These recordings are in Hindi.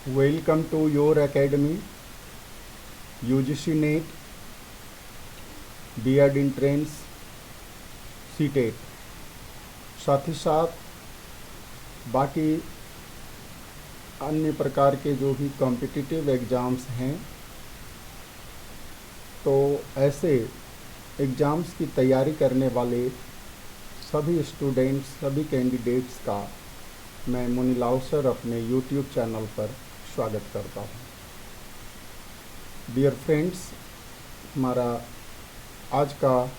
Welcome to your academy, UGC NET, B.Ed Entrance, CTET। साथ ही साथ बाकी अन्य प्रकार के जो भी कॉम्पिटिटिव एग्ज़ाम्स हैं, तो ऐसे एग्ज़ाम्स की तैयारी करने वाले सभी स्टूडेंट्स, सभी कैंडिडेट्स का मैं मुनीलाल सर अपने यूट्यूब चैनल पर स्वागत करता हूँ। डियर फ्रेंड्स, हमारा आज का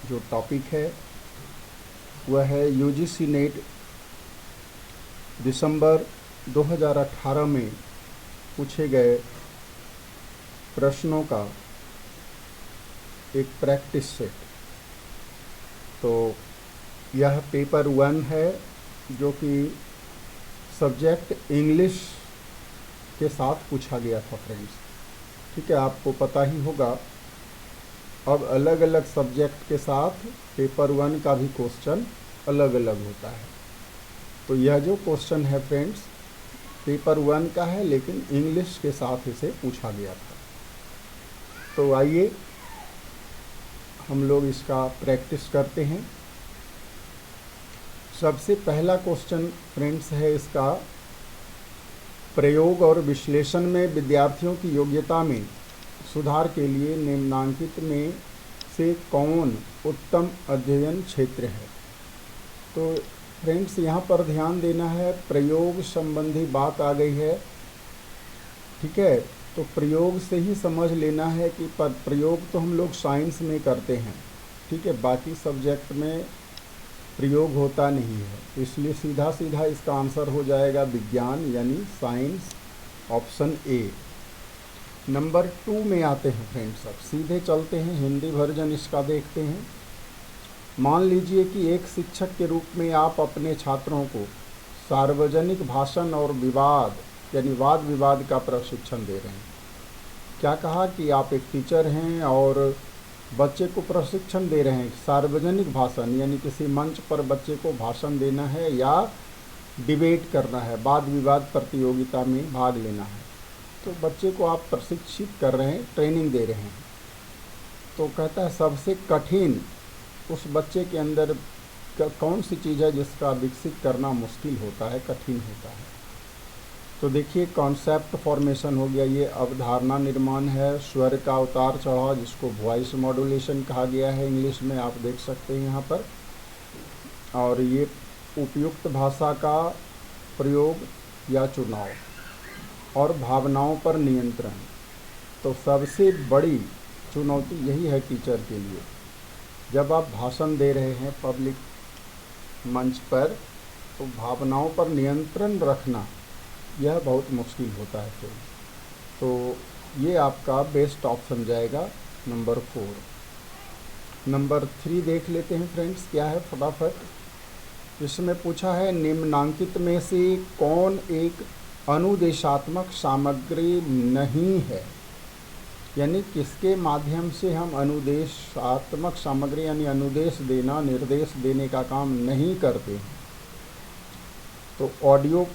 जो टॉपिक है वह है यूजीसी नेट दिसंबर 2018 में पूछे गए प्रश्नों का एक प्रैक्टिस सेट। तो यह पेपर 1 है जो कि सब्जेक्ट इंग्लिश के साथ पूछा गया था फ्रेंड्स। ठीक है, आपको पता ही होगा अब अलग अलग सब्जेक्ट के साथ पेपर 1 का भी क्वेश्चन अलग अलग होता है। तो यह जो क्वेश्चन है फ्रेंड्स पेपर 1 का है, लेकिन इंग्लिश के साथ इसे पूछा गया था। तो आइए हम लोग इसका प्रैक्टिस करते हैं। सबसे पहला क्वेश्चन फ्रेंड्स है इसका, प्रयोग और विश्लेषण में विद्यार्थियों की योग्यता में सुधार के लिए निम्नांकित में से कौन उत्तम अध्ययन क्षेत्र है। तो फ्रेंड्स यहाँ पर ध्यान देना है, प्रयोग संबंधी बात आ गई है। ठीक है, तो प्रयोग से ही समझ लेना है कि प्रयोग तो हम लोग साइंस में करते हैं। ठीक है, बाकी सब्जेक्ट में प्रयोग होता नहीं है, इसलिए सीधा सीधा इसका आंसर हो जाएगा विज्ञान यानी साइंस, ऑप्शन ए। नंबर 2 में आते हैं फ्रेंड्स, अब सीधे चलते हैं, हिंदी वर्जन इसका देखते हैं। मान लीजिए कि एक शिक्षक के रूप में आप अपने छात्रों को सार्वजनिक भाषण और विवाद यानी वाद विवाद का प्रशिक्षण दे रहे हैं। क्या कहा कि आप एक टीचर हैं और बच्चे को प्रशिक्षण दे रहे हैं। सार्वजनिक भाषण यानी किसी मंच पर बच्चे को भाषण देना है या डिबेट करना है, वाद विवाद प्रतियोगिता में भाग लेना है। तो बच्चे को आप प्रशिक्षित कर रहे हैं, ट्रेनिंग दे रहे हैं। तो कहता है सबसे कठिन उस बच्चे के अंदर कौन सी चीज़ है जिसका विकसित करना मुश्किल होता है, कठिन होता है। तो देखिए कॉन्सेप्ट फॉर्मेशन हो गया, ये अवधारणा निर्माण है, स्वर का उतार चढ़ाव जिसको वॉइस मॉड्यूलेशन कहा गया है इंग्लिश में, आप देख सकते हैं यहाँ पर। और ये उपयुक्त भाषा का प्रयोग या चुनाव और भावनाओं पर नियंत्रण। तो सबसे बड़ी चुनौती यही है टीचर के लिए, जब आप भाषण दे रहे हैं पब्लिक मंच पर, तो भावनाओं पर नियंत्रण रखना यह बहुत मुश्किल होता है फिर। तो ये आपका बेस्ट ऑप्शन जाएगा नंबर 4। नंबर 3 देख लेते हैं फ्रेंड्स, क्या है फटाफट। इसमें पूछा है निम्नांकित में से कौन एक अनुदेशात्मक सामग्री नहीं है, यानी किसके माध्यम से हम अनुदेशात्मक सामग्री यानी अनुदेश देना, निर्देश देने का काम नहीं करते हैं। तो ऑडियो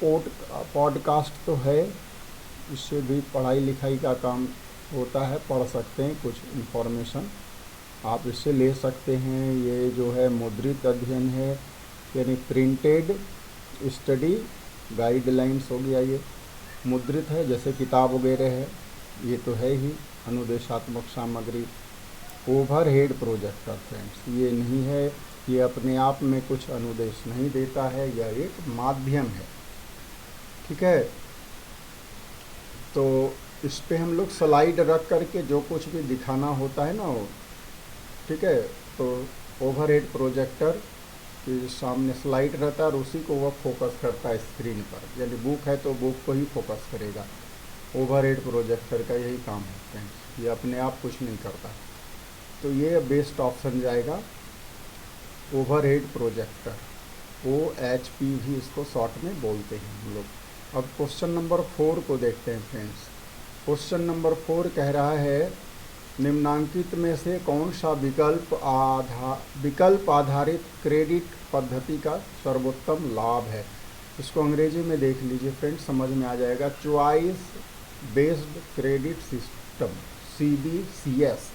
पॉडकास्ट तो है, इससे भी पढ़ाई लिखाई का काम होता है, पढ़ सकते हैं, कुछ इन्फॉर्मेशन आप इससे ले सकते हैं। ये जो है मुद्रित अध्ययन है यानी प्रिंटेड स्टडी गाइडलाइंस हो गया, ये मुद्रित है जैसे किताब वगैरह है, ये तो है ही अनुदेशात्मक सामग्री। ओवरहेड प्रोजेक्टर फ्रेंड्स ये नहीं है, ये अपने आप में कुछ अनुदेश नहीं देता है, यह एक माध्यम है। ठीक है, तो इस पे हम लोग स्लाइड रख करके जो कुछ भी दिखाना होता है ना वो, ठीक है, तो ओवरहेड प्रोजेक्टर के सामने स्लाइड रहता है और उसी को वह फोकस करता है स्क्रीन पर, यानी बुक है तो बुक को ही फोकस करेगा। ओवरहेड प्रोजेक्टर का यही काम है फ्रेंड्स, ये अपने आप कुछ नहीं करता। तो ये बेस्ट ऑप्शन जाएगा ओवरहेड प्रोजेक्टर, OHP भी इसको शॉर्ट में बोलते हैं हम लोग। अब क्वेश्चन नंबर 4 को देखते हैं फ्रेंड्स। क्वेश्चन नंबर 4 कह रहा है निम्नांकित में से कौन सा विकल्प आधारित क्रेडिट पद्धति का सर्वोत्तम लाभ है। इसको अंग्रेजी में देख लीजिए फ्रेंड्स, समझ में आ जाएगा। Choice based credit system, CBCS,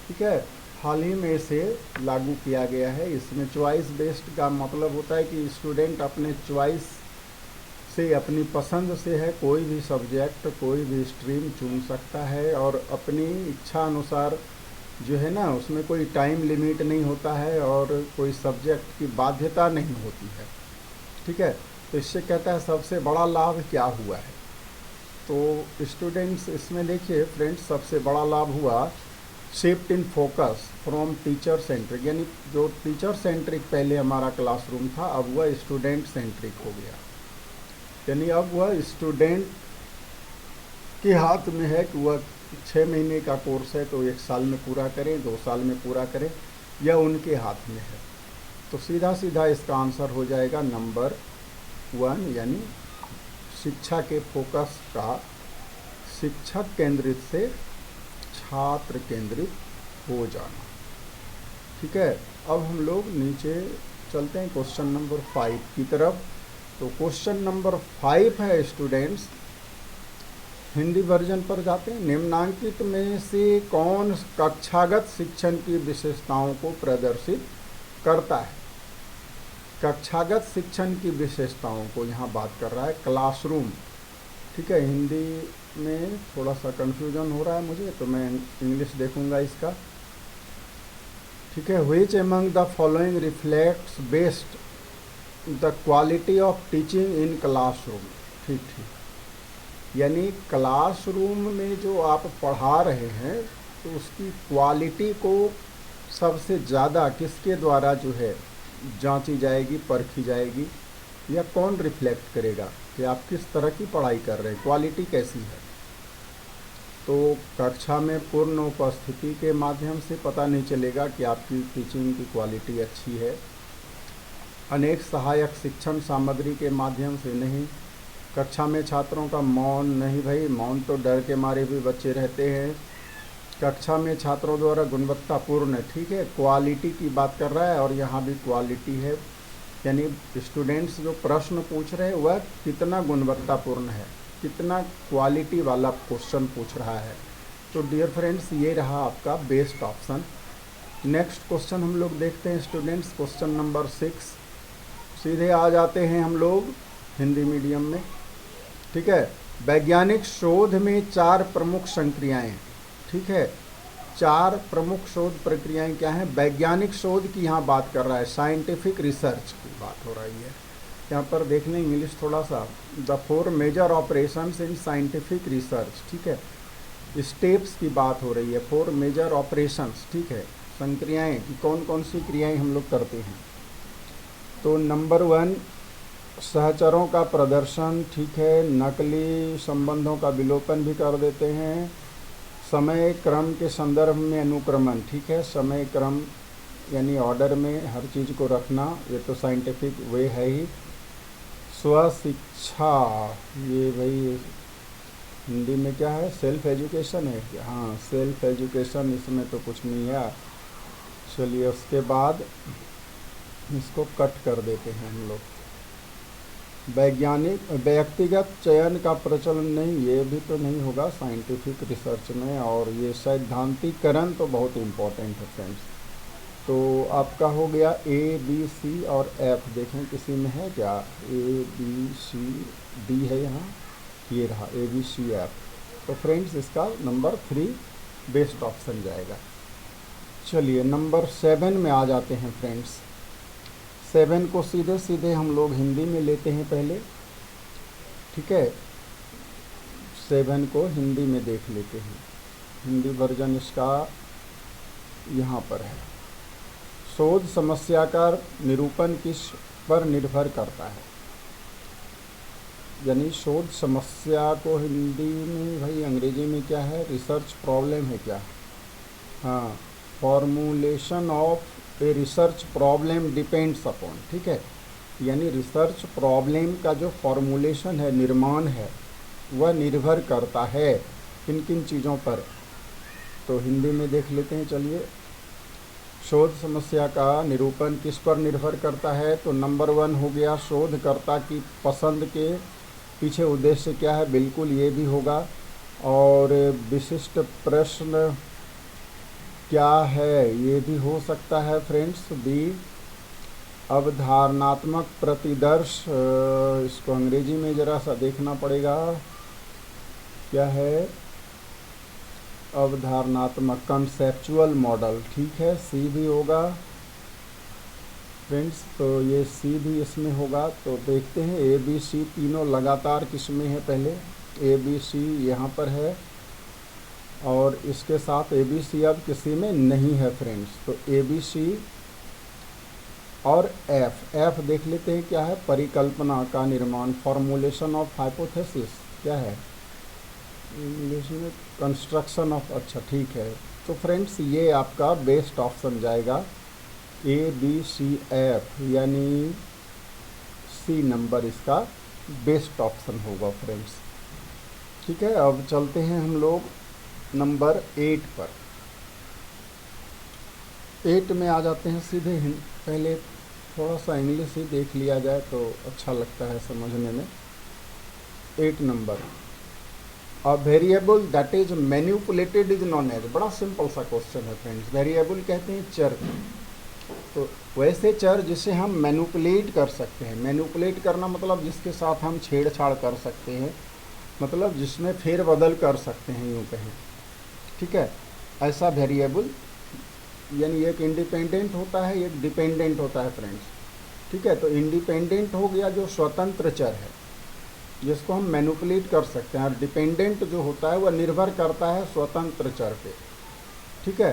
ठीक है, हाल ही में इसे लागू किया गया है। इसमें चॉइस बेस्ड का मतलब होता है कि स्टूडेंट अपने चॉइस से, अपनी पसंद से है, कोई भी सब्जेक्ट, कोई भी स्ट्रीम चुन सकता है और अपनी इच्छा अनुसार जो है ना, उसमें कोई टाइम लिमिट नहीं होता है और कोई सब्जेक्ट की बाध्यता नहीं होती है, ठीक है। तो इससे कहता है सबसे बड़ा लाभ क्या हुआ है। तो स्टूडेंट्स इसमें देखिए फ्रेंड्स, सबसे बड़ा लाभ हुआ shift in focus from teacher centric, यानी जो टीचर सेंट्रिक पहले हमारा क्लासरूम था, अब वह स्टूडेंट सेंट्रिक हो गया। यानी अब वह स्टूडेंट के हाथ में है कि वह 6 महीने का कोर्स है तो 1 साल में पूरा करें, 2 साल में पूरा करें, यह उनके हाथ में है। तो सीधा सीधा इसका आंसर हो जाएगा नंबर 1, यानी शिक्षा के फोकस का शिक्षक केंद्रित से छात्र केंद्रित हो जाना, ठीक है। अब हम लोग नीचे चलते हैं क्वेश्चन नंबर 5 की तरफ। तो क्वेश्चन नंबर 5 है स्टूडेंट्स, हिंदी वर्जन पर जाते हैं। निम्नांकित में से कौन कक्षागत शिक्षण की विशेषताओं को प्रदर्शित करता है। कक्षागत शिक्षण की विशेषताओं को यहाँ बात कर रहा है, क्लासरूम, ठीक है। हिंदी में थोड़ा सा कन्फ्यूजन हो रहा है मुझे, तो मैं इंग्लिश देखूंगा इसका, ठीक है। Which among the following reflects best the quality of teaching in classroom, ठीक ठीक। यानी क्लासरूम में जो आप पढ़ा रहे हैं तो उसकी क्वालिटी को सबसे ज़्यादा किसके द्वारा जो है जांची जाएगी, परखी जाएगी, या कौन रिफ्लेक्ट करेगा कि आप किस तरह की पढ़ाई कर रहे हैं, क्वालिटी कैसी है। तो कक्षा में पूर्ण उपस्थिति के माध्यम से पता नहीं चलेगा कि आपकी टीचिंग की क्वालिटी अच्छी है। अनेक सहायक शिक्षण सामग्री के माध्यम से नहीं। कक्षा में छात्रों का मौन नहीं, भाई मौन तो डर के मारे भी बच्चे रहते हैं। कक्षा में छात्रों द्वारा गुणवत्तापूर्ण, ठीक है, क्वालिटी की बात कर रहा है और यहाँ भी क्वालिटी है, यानी स्टूडेंट्स जो प्रश्न पूछ रहे हैं वह कितना गुणवत्तापूर्ण है, कितना क्वालिटी वाला क्वेश्चन पूछ रहा है। तो डियर फ्रेंड्स, ये रहा आपका बेस्ट ऑप्शन। नेक्स्ट क्वेश्चन हम लोग देखते हैं स्टूडेंट्स, क्वेश्चन नंबर 6। सीधे आ जाते हैं हम लोग हिंदी मीडियम में, ठीक है। वैज्ञानिक शोध में 4 प्रमुख संक्रियाएं, ठीक है, 4 प्रमुख शोध प्रक्रियाएं क्या हैं। वैज्ञानिक शोध की यहाँ बात कर रहा है, साइंटिफिक रिसर्च की बात हो रही है। यहाँ पर देख लें इंग्लिश थोड़ा सा, the 4 major operations in scientific research, ठीक है, स्टेप्स की बात हो रही है, 4 मेजर ऑपरेशंस, ठीक है, संक्रियाएं, कौन कौन सी क्रियाएं हम लोग करते हैं। तो नंबर 1 सहचरों का प्रदर्शन, ठीक है, नकली संबंधों का विलोपन भी कर देते हैं। समय क्रम के संदर्भ में अनुक्रमण, ठीक है, समय क्रम यानी ऑर्डर में हर चीज़ को रखना, ये तो साइंटिफिक वे है ही। स्वशिक्षा, ये भाई हिंदी में क्या है, सेल्फ एजुकेशन है क्या, हाँ सेल्फ एजुकेशन, इसमें तो कुछ नहीं है। चलिए उसके बाद इसको कट कर देते हैं हम लोग। व्यक्तिगत चयन का प्रचलन नहीं, ये भी तो नहीं होगा साइंटिफिक रिसर्च में। और ये सैद्धांतिकरण तो बहुत इम्पोर्टेंट है फ्रेंड्स। तो आपका हो गया ABC और F, देखें किसी में है क्या, ABCD है यहाँ, ये रहा ABCF। तो फ्रेंड्स इसका नंबर 3 बेस्ट ऑप्शन जाएगा। चलिए नंबर 7 में आ जाते हैं फ्रेंड्स। 7 को सीधे सीधे हम लोग हिंदी में लेते हैं पहले, ठीक है, 7 को हिंदी में देख लेते हैं। हिंदी वर्जन इसका यहाँ पर है। शोध समस्या का निरूपण किस पर निर्भर करता है, यानी शोध समस्या को हिंदी में, भाई अंग्रेजी में क्या है, रिसर्च प्रॉब्लम है क्या, हाँ, formulation of a research problem depends upon, ठीक है, यानी रिसर्च प्रॉब्लम का जो फॉर्मुलेशन है, निर्माण है, वह निर्भर करता है किन किन चीज़ों पर। तो हिंदी में देख लेते हैं, चलिए। शोध समस्या का निरूपण किस पर निर्भर करता है? तो नंबर 1 हो गया शोधकर्ता की पसंद के पीछे उद्देश्य क्या है, बिल्कुल ये भी होगा। और विशिष्ट प्रश्न क्या है, ये भी हो सकता है फ्रेंड्स। बी अवधारणात्मक प्रतिदर्श, इसको अंग्रेजी में ज़रा सा देखना पड़ेगा क्या है, अवधारणात्मक कंसेप्चुअल मॉडल, ठीक है, सी भी होगा फ्रेंड्स। तो ये सी भी इसमें होगा। तो देखते हैं ए बी सी तीनों लगातार किस में है, पहले ए बी सी यहाँ पर है और इसके साथ ए बी सी अब किसी में नहीं है फ्रेंड्स। तो ए बी सी और एफ देख लेते हैं क्या है, परिकल्पना का निर्माण, फॉर्मुलेशन ऑफ हाइपोथेसिस क्या है इंग्लिश में, कंस्ट्रक्शन ऑफ, अच्छा ठीक है। तो फ्रेंड्स ये आपका बेस्ट ऑप्शन जाएगा ए बी सी एफ, यानी सी नंबर इसका बेस्ट ऑप्शन होगा फ्रेंड्स, ठीक है। अब चलते हैं हम लोग नंबर 8 पर। 8 में आ जाते हैं सीधे। पहले थोड़ा सा इंग्लिश ही देख लिया जाए तो अच्छा लगता है समझने में। 8 number, a variable that is manipulated is known as, बड़ा सिंपल सा क्वेश्चन है फ्रेंड्स। वेरिएबल कहते हैं चर, तो वैसे चर जिसे हम मैनिपुलेट कर सकते हैं। मैनिपुलेट करना मतलब जिसके साथ हम छेड़छाड़ कर सकते हैं, मतलब जिसमें फेरबदल कर सकते हैं, यूँ कहें, ठीक है। ऐसा वेरिएबल, यानी एक इंडिपेंडेंट होता है, एक डिपेंडेंट होता है फ्रेंड्स, ठीक है। तो इंडिपेंडेंट हो गया जो स्वतंत्र चर है जिसको हम मैनिपुलेट कर सकते हैं, और डिपेंडेंट जो होता है वह निर्भर करता है स्वतंत्र चर पे, ठीक है।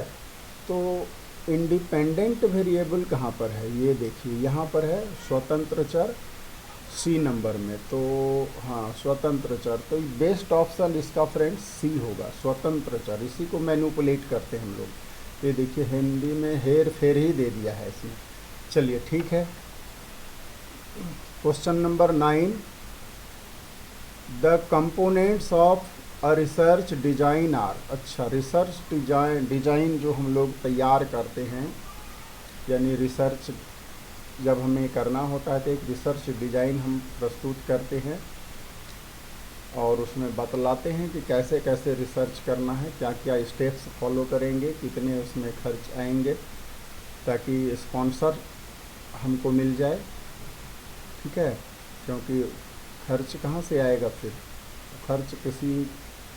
तो इंडिपेंडेंट वेरिएबल कहाँ पर है, ये देखिए यहाँ पर है, स्वतंत्र चर सी नंबर में। तो हाँ स्वतंत्र चर, तो बेस्ट ऑप्शन इसका फ्रेंड्स सी होगा, स्वतंत्र चर। इसी को मैनिपुलेट करते हैं हम लोग। ये देखिए हिंदी में हेर फेर ही दे दिया है इसमें। चलिए ठीक है। Question number 9, the components of a research design are, अच्छा रिसर्च डिजाइन जो हम लोग तैयार करते हैं, यानी रिसर्च जब हमें करना होता है तो एक रिसर्च डिजाइन हम प्रस्तुत करते हैं और उसमें बतलाते हैं कि कैसे कैसे रिसर्च करना है, क्या क्या स्टेप्स फॉलो करेंगे, कितने उसमें खर्च आएंगे, ताकि स्पॉन्सर हमको मिल जाए, ठीक है। क्योंकि खर्च कहाँ से आएगा, फिर खर्च किसी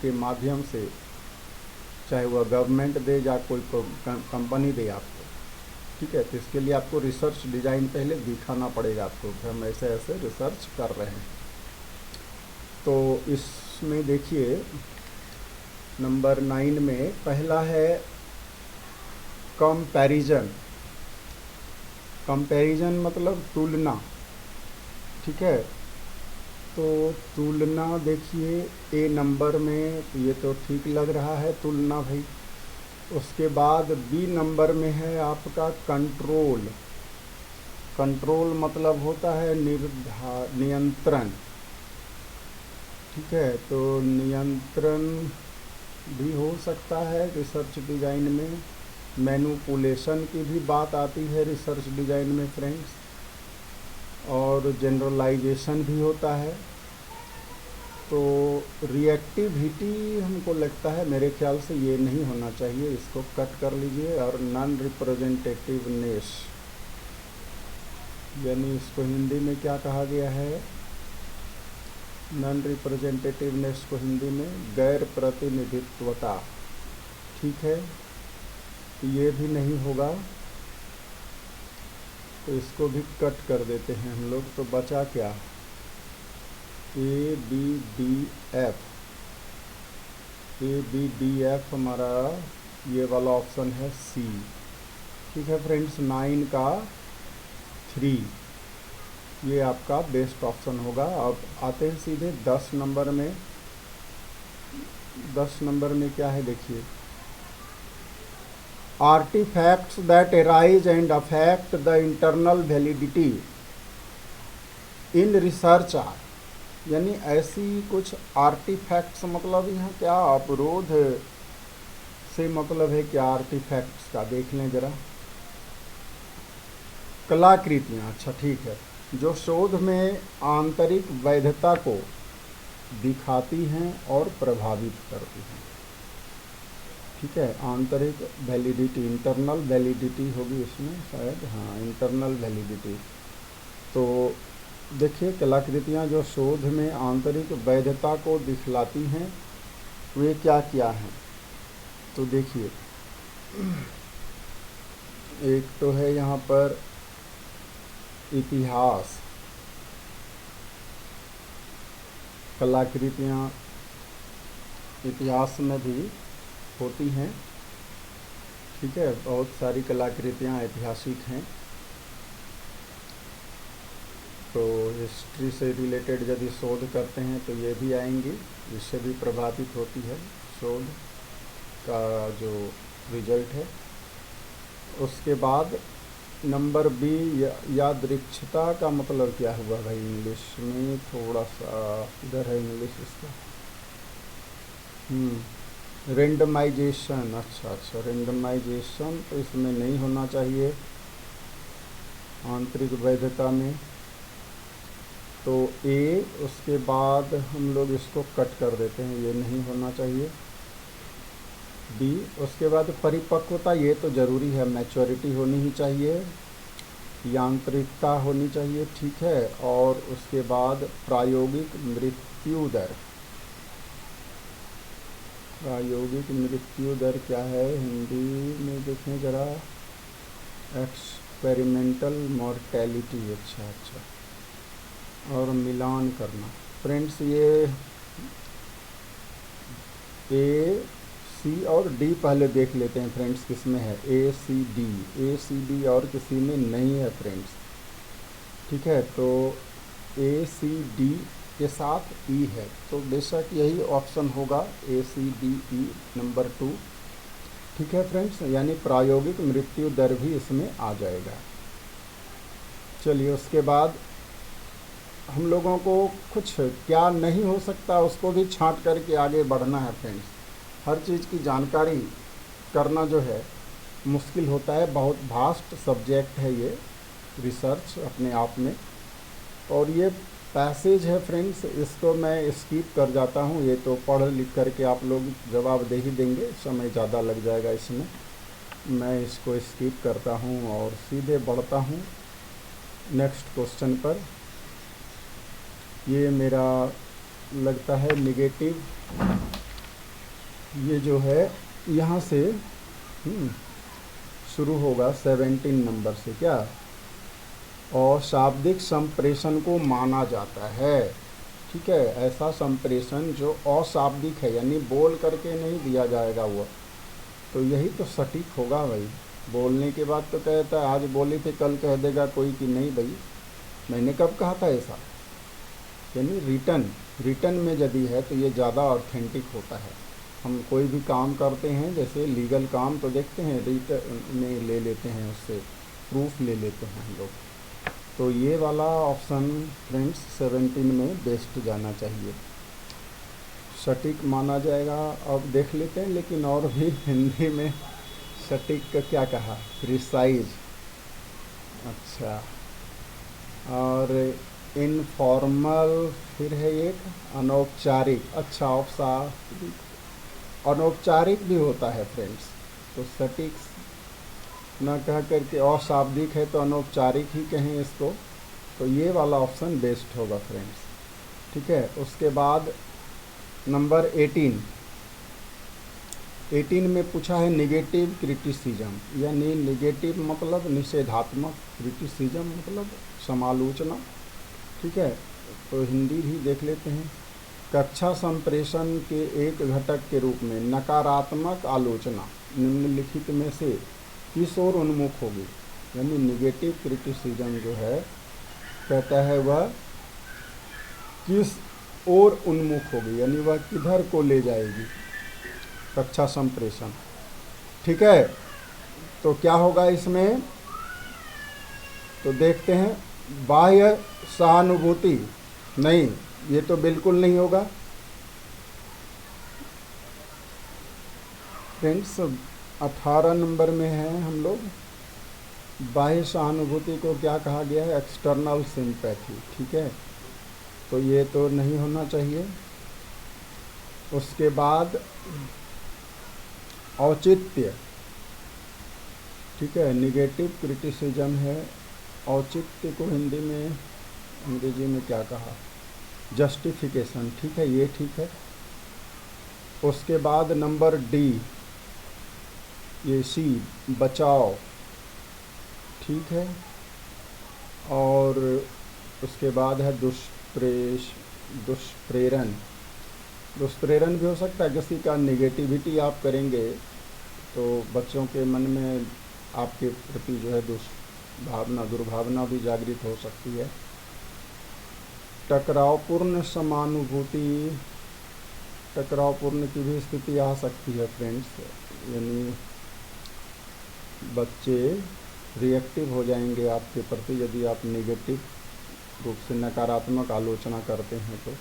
के माध्यम से, चाहे वह गवर्नमेंट दे या कोई कंपनी दे आपको, ठीक है। तो इसके लिए आपको रिसर्च डिज़ाइन पहले दिखाना पड़ेगा आपको कि हम ऐसे ऐसे रिसर्च कर रहे हैं। तो इसमें देखिए नंबर 9 में पहला है कंपैरिजन। कंपैरिजन मतलब तुलना, ठीक है। तो तुलना देखिए ए नंबर में, ये तो ठीक लग रहा है तुलना भाई। उसके बाद बी नंबर में है आपका कंट्रोल। कंट्रोल मतलब होता है नियंत्रण, ठीक है। तो नियंत्रण भी हो सकता है रिसर्च डिज़ाइन में। मैनिपुलेशन की भी बात आती है रिसर्च डिज़ाइन में फ्रेंड्स, और जनरलाइजेशन भी होता है। तो रिएक्टिविटी हमको लगता है, मेरे ख्याल से ये नहीं होना चाहिए, इसको कट कर लीजिए। और नॉन रिप्रेजेंटेटिवनेस, यानी इसको हिंदी में क्या कहा गया है, नॉन रिप्रेजेंटेटिवनेस को हिंदी में गैर प्रतिनिधित्वता, ठीक है। ये भी नहीं होगा, तो इसको भी कट कर देते हैं हम लोग। तो बचा क्या, ए बी डी एफ हमारा ये वाला ऑप्शन है सी, ठीक है फ्रेंड्स। 9 का 3 ये आपका बेस्ट ऑप्शन होगा। अब आते हैं सीधे 10 नंबर में। 10 नंबर में क्या है देखिए, artifacts that arise and affect the internal validity in research are, यानी ऐसी कुछ आर्टिफैक्ट्स, मतलब यहाँ क्या अवरोध से मतलब है क्या आर्टिफैक्ट्स का, देख लें ज़रा। कलाकृतियाँ, अच्छा ठीक है, जो शोध में आंतरिक वैधता को दिखाती हैं और प्रभावित करती हैं। ठीक है, आंतरिक वैलिडिटी, इंटरनल वैलिडिटी होगी इसमें शायद, हाँ इंटरनल वैलिडिटी। तो देखिए, कलाकृतियाँ जो शोध में आंतरिक वैधता को दिखलाती हैं, वे क्या क्या हैं। तो देखिए, एक तो है यहाँ पर इतिहास, कलाकृतियाँ इतिहास में भी होती हैं। ठीक है, बहुत सारी कलाकृतियाँ ऐतिहासिक हैं। तो हिस्ट्री से रिलेटेड यदि शोध करते हैं तो ये भी आएंगी, इससे भी प्रभावित होती है शोध का जो रिजल्ट है। उसके बाद नंबर बी, यादृच्छिकता का मतलब क्या हुआ भाई इंग्लिश में, थोड़ा सा इधर है इंग्लिश इसका, रेंडमाइजेशन, अच्छा रेंडमाइजेशन तो इसमें नहीं होना चाहिए आंतरिक वैधता में। तो ए, उसके बाद हम लोग इसको कट कर देते हैं, ये नहीं होना चाहिए। बी, उसके बाद परिपक्वता, ये तो ज़रूरी है, मैच्योरिटी होनी ही चाहिए, यांत्रिकता होनी चाहिए, ठीक है। और उसके बाद प्रायोगिक मृत्यु दर, प्रायोगिक मृत्यु दर क्या है हिंदी में देखें ज़रा, एक्सपेरिमेंटल मॉर्टेलिटी, अच्छा, और मिलान करना। फ्रेंड्स, ये ए, सी और डी पहले देख लेते हैं फ्रेंड्स, किस में है, ए सी डी और किसी में नहीं है फ्रेंड्स। ठीक है, तो ए सी डी के साथ ई है, तो बेशक यही ऑप्शन होगा, ए सी डी ई नंबर 2। ठीक है फ्रेंड्स, यानी प्रायोगिक मृत्यु दर भी इसमें आ जाएगा। चलिए, उसके बाद हम लोगों को कुछ क्या नहीं हो सकता उसको भी छांट करके आगे बढ़ना है फ्रेंड्स। हर चीज़ की जानकारी करना जो है मुश्किल होता है, बहुत वास्ट सब्जेक्ट है ये, रिसर्च अपने आप में। और ये पैसेज है फ्रेंड्स, इसको मैं स्किप कर जाता हूँ, ये तो पढ़ लिख करके आप लोग जवाब दे ही देंगे, समय ज़्यादा लग जाएगा इसमें। मैं इसको स्किप करता हूँ और सीधे बढ़ता हूँ नेक्स्ट क्वेश्चन पर। ये मेरा लगता है निगेटिव, ये जो है यहाँ से शुरू होगा 17 नंबर से, क्या, और शाब्दिक संप्रेषण को माना जाता है। ठीक है, ऐसा संप्रेषण जो अशाब्दिक है, यानी बोल करके नहीं दिया जाएगा वो, तो यही तो सटीक होगा भाई। बोलने के बाद तो कहता है आज बोली थे कल कह देगा कोई कि नहीं भाई मैंने कब कहा था ऐसा, यानी रिटन में यदि है तो ये ज़्यादा ऑथेंटिक होता है। हम कोई भी काम करते हैं, जैसे लीगल काम, तो देखते हैं रिटन में ले लेते हैं, उससे प्रूफ ले लेते हैं हम लोग। तो ये वाला ऑप्शन फ्रेंड्स 17 में बेस्ट जाना चाहिए, सटीक माना जाएगा। अब देख लेते हैं, लेकिन और भी हिंदी में सटीक का क्या कहा, प्रिसाइज, अच्छा, और इनफॉर्मल, फिर है एक अनौपचारिक, अच्छा अनौपचारिक भी होता है फ्रेंड्स। तो सटीक न कह करके अशाब्दिक है तो अनौपचारिक ही कहें इसको, तो ये वाला ऑप्शन बेस्ट होगा फ्रेंड्स। ठीक है, उसके बाद नंबर 18 में पूछा है निगेटिव क्रिटिसिज्म, यानी निगेटिव मतलब निषेधात्मक, क्रिटिसिज्म मतलब समालोचना। ठीक है, तो हिंदी भी देख लेते हैं। कक्षा संप्रेषण के एक घटक के रूप में नकारात्मक आलोचना निम्नलिखित में से किस ओर उन्मुख होगी, यानी निगेटिव क्रिटिसिज्म जो है कहता है वह किस ओर उन्मुख होगी, यानी वह किधर को ले जाएगी कक्षा संप्रेषण। ठीक है, तो क्या होगा इसमें, तो देखते हैं। बाह्य सहानुभूति, नहीं, ये तो बिल्कुल नहीं होगा फ्रेंड्स। 18 नंबर में है हम लोग, बाह्य सहानुभूति को क्या कहा गया है? External sympathy. ठीक है, तो ये तो नहीं होना चाहिए। उसके बाद औचित्य, ठीक है, निगेटिव क्रिटिसिज्म है। औचित्य को हिंदी में, अंग्रेजी में क्या कहा? जस्टिफिकेशन। ठीक है, ये ठीक है। उसके बाद नंबर डी, ये सी, बचाव। ठीक है, और उसके बाद है दुष्प्रेरण। दुष्प्रेरण भी हो सकता है, किसी का नेगेटिविटी आप करेंगे तो बच्चों के मन में आपके प्रति जो है दुर्भावना भी जागृत हो सकती है। टकरावपूर्ण समानुभूति, टकरावपूर्ण की भी स्थिति आ सकती है फ्रेंड्स, यानी बच्चे रिएक्टिव हो जाएंगे आपके प्रति यदि आप नेगेटिव रूप से नकारात्मक आलोचना करते हैं तो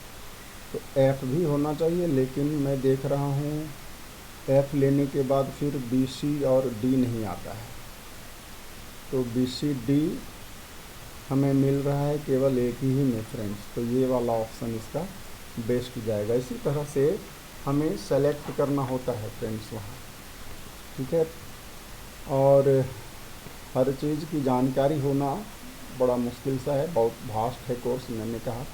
एफ भी होना चाहिए, लेकिन मैं देख रहा हूँ एफ लेने के बाद फिर बी सी और डी नहीं आता है, तो बी सी डी हमें मिल रहा है केवल एक ही में फ्रेंड्स, तो ये वाला ऑप्शन इसका बेस्ट जाएगा। इसी तरह से हमें सेलेक्ट करना होता है फ्रेंड्स वहाँ। ठीक है, और हर चीज़ की जानकारी होना बड़ा मुश्किल सा है, बहुत वास्ट है कोर्स, मैंने कहा।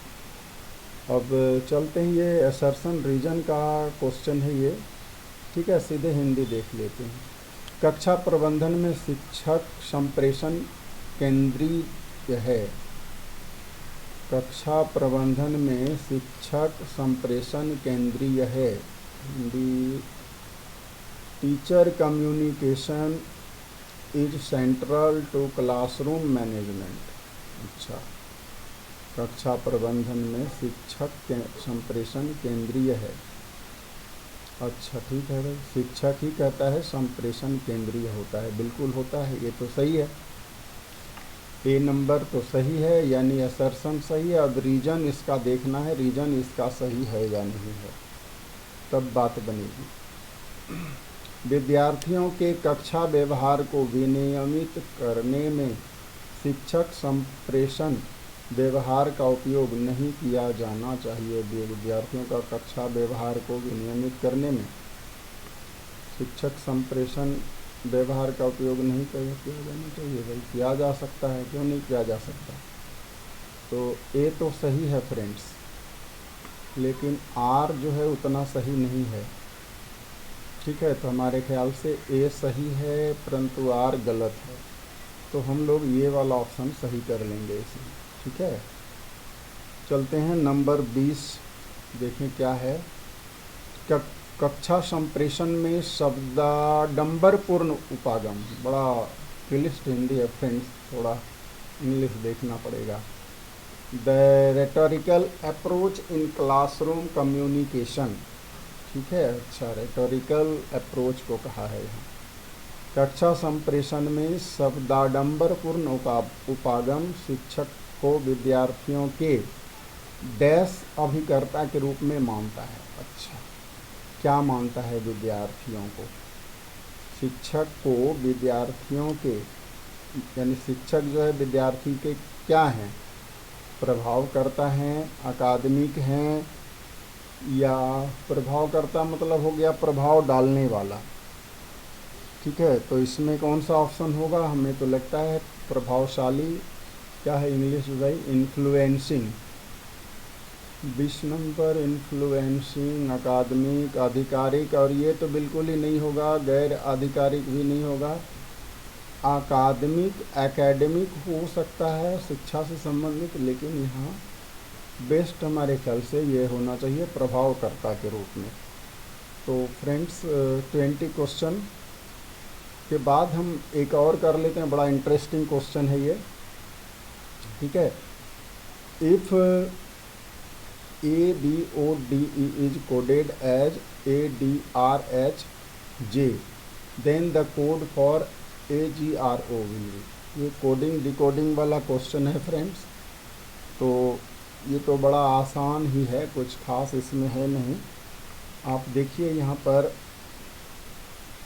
अब चलते हैं, ये असर्शन रीजन का क्वेश्चन है ये। ठीक है, सीधे हिंदी देख लेते हैं। कक्षा प्रबंधन में शिक्षक संप्रेषण केंद्रीय है। कक्षा प्रबंधन में शिक्षक संप्रेषण केंद्रीय है। Hindi, teacher communication is central to classroom management. अच्छा, कक्षा प्रबंधन में शिक्षक के संप्रेषण केंद्रीय है। अच्छा ठीक है भाई, शिक्षक ही कहता है संप्रेषण केंद्रीय होता है, बिल्कुल होता है, ये तो सही है। ए नंबर तो सही है, यानी असर्शन सही है। अब रीजन इसका देखना है, रीजन इसका सही है या नहीं है, तब बात बनेगी। विद्यार्थियों के कक्षा व्यवहार को विनियमित करने में शिक्षक संप्रेषण व्यवहार का उपयोग नहीं किया जाना चाहिए। विद्यार्थियों का कक्षा व्यवहार को विनियमित करने में शिक्षक संप्रेषण व्यवहार का उपयोग नहीं किया जाना चाहिए। भाई किया जा सकता है, क्यों नहीं किया जा सकता? तो ए तो सही है फ्रेंड्स, लेकिन आर जो है उतना सही नहीं है। ठीक है, तो हमारे ख्याल से ए सही है परंतु आर गलत है, तो हम लोग ये वाला ऑप्शन सही कर लेंगे इसे। ठीक है, चलते हैं नंबर 20, देखें क्या है। कक्षा संप्रेषण में शब्दाडंबरपूर्ण उपागम, बड़ा क्लिष्ट हिंदी है फ्रेंड्स, थोड़ा इंग्लिश देखना पड़ेगा। The rhetorical approach in classroom communication. ठीक है, अच्छा, रेटोरिकल अप्रोच को कहा है यहाँ। कक्षा संप्रेषण में शब्दाडंबरपूर्ण उपागम शिक्षक को विद्यार्थियों के डैश अभिकर्ता के रूप में मानता है। अच्छा, क्या मानता है विद्यार्थियों को? शिक्षक को विद्यार्थियों के, यानी शिक्षक जो है विद्यार्थी के क्या हैं? प्रभावकर्ता हैं, अकादमिक हैं, या प्रभावकर्ता मतलब हो गया प्रभाव डालने वाला। ठीक है, तो इसमें कौन सा ऑप्शन होगा? हमें तो लगता है प्रभावशाली, क्या है इंग्लिश भाई? इन्फ्लुएंसिंग। 20 नंबर इन्फ्लुएंसिंग, अकादमिक, आधिकारिक, और ये तो बिल्कुल ही नहीं होगा, गैर आधिकारिक भी नहीं होगा। अकादमिक, एकेडमिक हो सकता है शिक्षा से संबंधित, लेकिन यहाँ बेस्ट हमारे ख्याल से ये होना चाहिए प्रभावकर्ता के रूप में। तो फ्रेंड्स 20 क्वेश्चन के बाद हम एक और कर लेते हैं, बड़ा इंटरेस्टिंग क्वेश्चन है ये। ठीक है, if ABODE is coded as ADRHJ, then the code for AGRO will be। ये कोडिंग डिकोडिंग वाला क्वेश्चन है फ्रेंड्स, तो ये तो बड़ा आसान ही है, कुछ खास इसमें है नहीं। आप देखिए यहाँ पर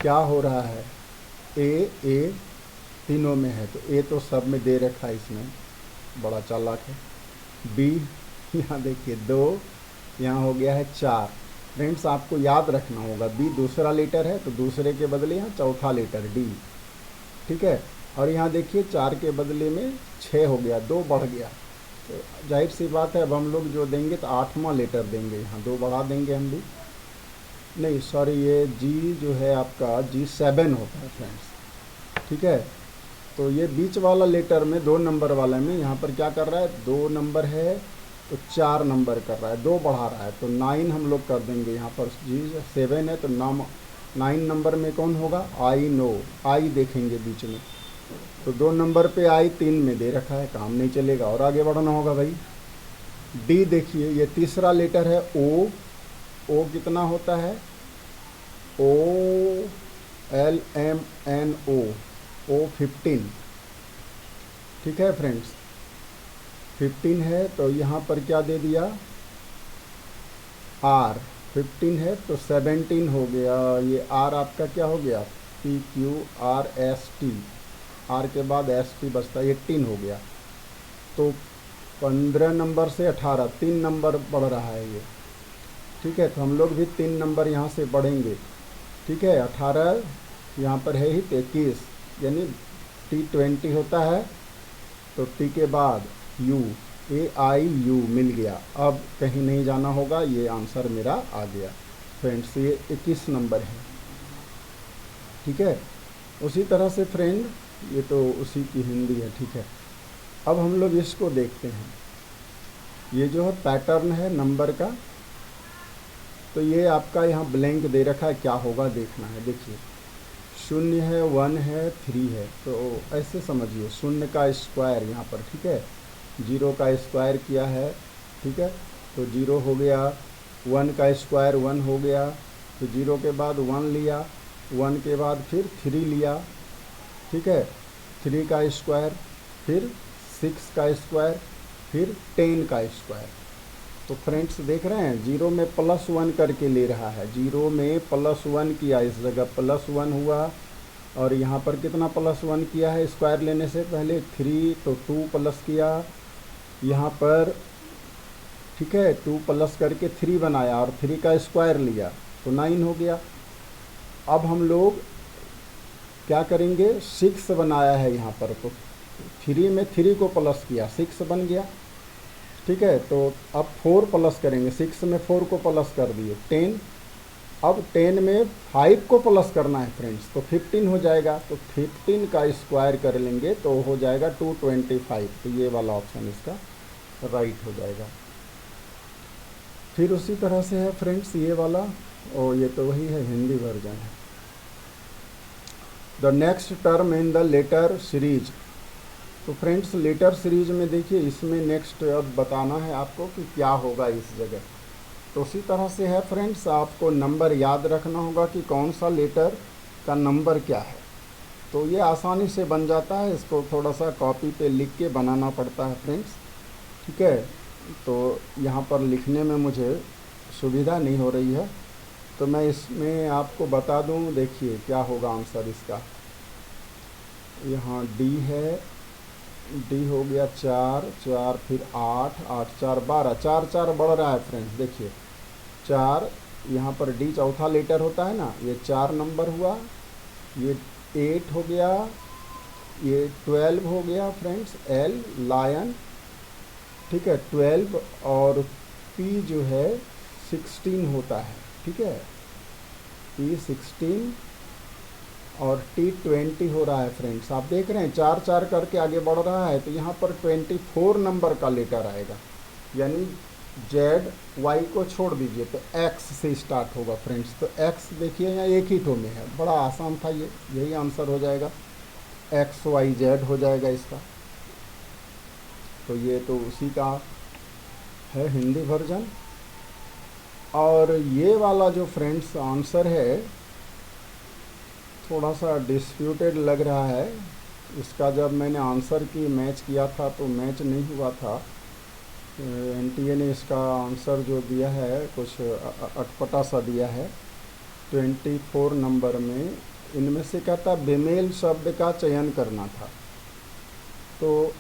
क्या हो रहा है। ए तीनों में है, तो ए तो सब में दे रखा है, इसमें बड़ा चालाक है। बी यहाँ देखिए 2, यहाँ हो गया है 4। फ्रेंड्स आपको याद रखना होगा, बी दूसरा लेटर है तो दूसरे के बदले यहाँ चौथा लेटर डी, ठीक है। और यहाँ देखिए 4 के बदले में 6 हो गया, 2 बढ़ गया, तो जाहिर सी बात है अब हम लोग जो देंगे तो 8वां लेटर देंगे, यहाँ 2 बढ़ा देंगे हम भी। नहीं सॉरी, ये जी जो है आपका G7 होता है फ्रेंड्स, ठीक है। तो ये बीच वाला लेटर में 2 नंबर वाला में यहाँ पर क्या कर रहा है, 2 नंबर है तो 4 नंबर कर रहा है, 2 बढ़ा रहा है, तो 9 हम लोग कर देंगे। यहाँ पर G7 है तो 9 नंबर में कौन होगा, आई नो, आई देखेंगे बीच में, तो 2 नंबर पे आई 3 में दे रखा है, काम नहीं चलेगा और आगे बढ़ना होगा भाई। डी देखिए ये तीसरा लेटर है ओ, ओ कितना होता है, OLMNO, ओ 15, ठीक है फ्रेंड्स 15 है, तो यहाँ पर क्या दे दिया, आर 15 है तो 17 हो गया, ये आर आपका क्या हो गया, PQRST, आर के बाद ST बचता है, 18 हो गया। तो 15 नंबर से 18, 3 नंबर बढ़ रहा है ये, ठीक है। तो हम लोग भी 3 नंबर यहाँ से बढ़ेंगे, ठीक है। 18 यहाँ पर है ही तो 21, यानी T20 होता है, तो टी के बाद यू, AIU मिल गया, अब कहीं नहीं जाना होगा, ये आंसर मेरा आ गया फ्रेंड्स, ये 21 नंबर है, ठीक है। उसी तरह से फ्रेंड ये तो उसी की हिंदी है, ठीक है। अब हम लोग इसको देखते हैं, ये जो है पैटर्न है नंबर का, तो ये आपका यहाँ ब्लैंक दे रखा है, क्या होगा देखना है। देखिए 0 है, 1 है, 3 है, तो ऐसे समझिए 0 का स्क्वायर यहाँ पर, ठीक है, 0 का स्क्वायर किया है, ठीक है, तो 0 हो गया, 1 का स्क्वायर 1 हो गया, तो 0 के बाद 1 लिया, 1 के बाद फिर 3 लिया, ठीक है, 3 का स्क्वायर, फिर 6 का स्क्वायर, फिर 10 का स्क्वायर। तो फ्रेंड्स देख रहे हैं 0 में +1 करके ले रहा है, 0 में +1 किया, इस जगह +1 हुआ, और यहाँ पर कितना +1 किया है स्क्वायर लेने से पहले, 3, तो 2 प्लस किया यहाँ पर, ठीक है, 2 प्लस करके 3 बनाया और 3 का स्क्वायर लिया तो 9 हो गया। अब हम लोग क्या करेंगे, 6 बनाया है यहाँ पर, तो 3 में 3 को प्लस किया, 6 बन गया, ठीक है। तो अब 4 प्लस करेंगे, 6 में 4 को प्लस कर दिए 10, अब 10 में 5 को प्लस करना है फ्रेंड्स, तो 15 हो जाएगा, तो 15 का स्क्वायर कर लेंगे तो हो जाएगा 225, तो ये वाला ऑप्शन इसका राइट हो जाएगा। फिर उसी तरह से है फ्रेंड्स ये वाला, और ये तो वही है, हिंदी वर्जन है। The next term in the letter series, तो फ्रेंड्स लेटर सीरीज में देखिए इसमें नेक्स्ट अब बताना है आपको कि क्या होगा इस जगह। तो उसी तरह से है फ्रेंड्स, आपको नंबर याद रखना होगा कि कौन सा लेटर का नंबर क्या है, तो ये आसानी से बन जाता है, इसको थोड़ा सा कॉपी पे लिख के बनाना पड़ता है फ्रेंड्स, ठीक है। तो यहाँ पर लिखने में मुझे सुविधा नहीं हो रही है, तो मैं इसमें आपको बता दूँ, देखिए क्या होगा आंसर इसका। यहाँ डी है, डी हो गया 4, 4 फिर 8, 8 4 12, 4 4 बढ़ रहा है फ्रेंड्स, देखिए 4, यहाँ पर डी चौथा लेटर होता है ना, ये 4 नंबर हुआ, ये 8 हो गया, ये 12 हो गया फ्रेंड्स, एल लायन, ठीक है 12, और पी जो है 16 होता है, ठीक है, पी 16 और T20 हो रहा है फ्रेंड्स। आप देख रहे हैं 4 4 करके आगे बढ़ रहा है, तो यहाँ पर 24 नंबर का लेटर आएगा, यानी ZY को छोड़ दीजिए तो X से स्टार्ट होगा फ्रेंड्स। तो X देखिए यहाँ एक ही ठो में है, बड़ा आसान था ये, यही आंसर हो जाएगा, XYZ हो जाएगा इसका। तो ये तो उसी का है हिंदी वर्जन। और ये वाला जो फ्रेंड्स आंसर है थोड़ा सा डिस्प्यूटेड लग रहा है, इसका जब मैंने आंसर की मैच किया था तो मैच नहीं हुआ था, NTA ने इसका आंसर जो दिया है कुछ अटपटा सा दिया है। 24 नंबर में इनमें से क्या था, बेमेल शब्द का चयन करना था। तो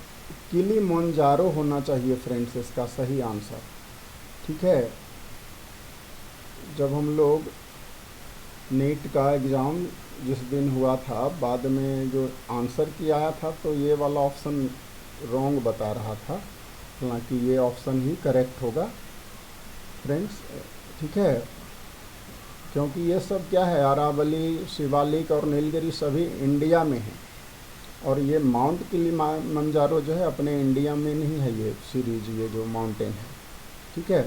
किलिमंजारो होना चाहिए फ्रेंड्स इसका सही आंसर। ठीक है, जब हम लोग नीट का एग्ज़ाम जिस दिन हुआ था, बाद में जो आंसर की आया था तो ये वाला ऑप्शन रॉन्ग बता रहा था, हालांकि ये ऑप्शन ही करेक्ट होगा फ्रेंड्स। ठीक है, क्योंकि ये सब क्या है, अरावली, शिवालिक और नीलगिरी सभी इंडिया में हैं, और ये माउंट किलिमंजारो जो है अपने इंडिया में नहीं है, ये सीरीज, ये जो माउंटेन है। ठीक है,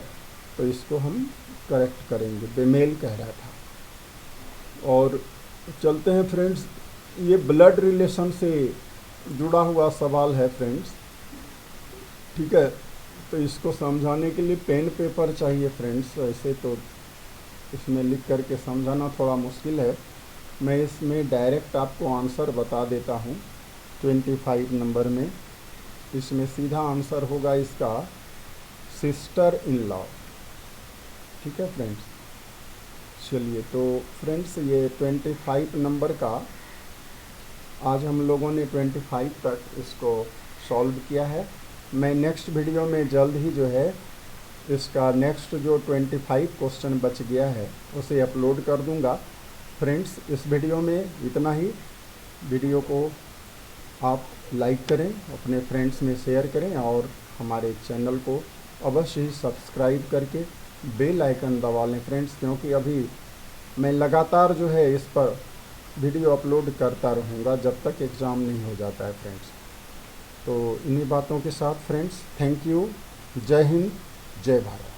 तो इसको हम करेक्ट करेंगे, बेमेल कह रहा था। और चलते हैं फ्रेंड्स, ये ब्लड रिलेशन से जुड़ा हुआ सवाल है फ्रेंड्स। ठीक है, तो इसको समझाने के लिए पेन पेपर चाहिए फ्रेंड्स। ऐसे तो इसमें लिख करके समझाना थोड़ा मुश्किल है, मैं इसमें डायरेक्ट आपको आंसर बता देता हूँ। 25 नंबर में इसमें सीधा आंसर होगा इसका सिस्टर इन लॉ। ठीक है फ्रेंड्स, चलिए तो फ्रेंड्स ये 25 नंबर का आज हम लोगों ने 25 तक इसको सॉल्व किया है। मैं नेक्स्ट वीडियो में जल्द ही जो है इसका नेक्स्ट जो 25 क्वेश्चन बच गया है उसे अपलोड कर दूंगा। फ्रेंड्स, इस वीडियो में इतना ही। वीडियो को आप लाइक करें, अपने फ्रेंड्स में शेयर करें, और हमारे चैनल को अवश्य ही सब्सक्राइब करके बेल आइकन दबा लें फ्रेंड्स, क्योंकि अभी मैं लगातार जो है इस पर वीडियो अपलोड करता रहूँगा जब तक एग्ज़ाम नहीं हो जाता है फ्रेंड्स। तो इन्हीं बातों के साथ फ्रेंड्स, थैंक यू, जय हिंद, जय भारत।